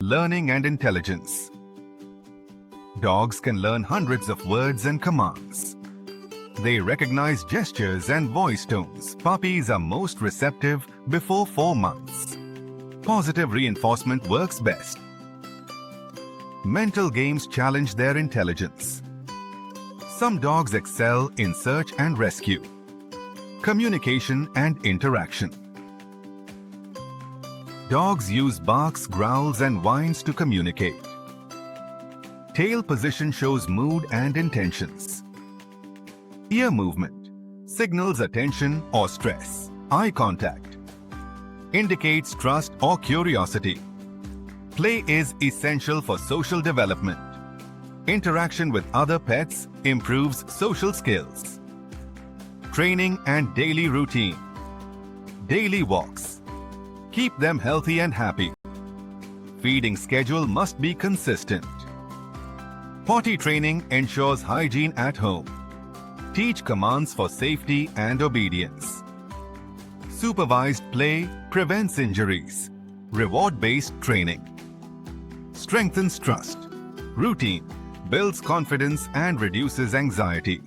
learning and intelligence. Dogs can learn hundreds of words and commands. They recognize gestures and voice tones. Puppies are most receptive before 4 months. Positive reinforcement works best. Mental games challenge their intelligence. Some dogs excel in search and rescue, communication and interaction. Dogs use barks, growls and whines to communicate. Tail position shows mood and intentions. Ear movement signals attention or stress. Eye contact indicates trust or curiosity. Play is essential for social development. Interaction with other pets improves social skills. Training and daily routine. Daily walks keep them healthy and happy. Feeding schedule must be consistent. Potty training ensures hygiene at home. Teach commands for safety and obedience. Supervised play prevents injuries. Reward-based training strengthens trust. Routine builds confidence and reduces anxiety.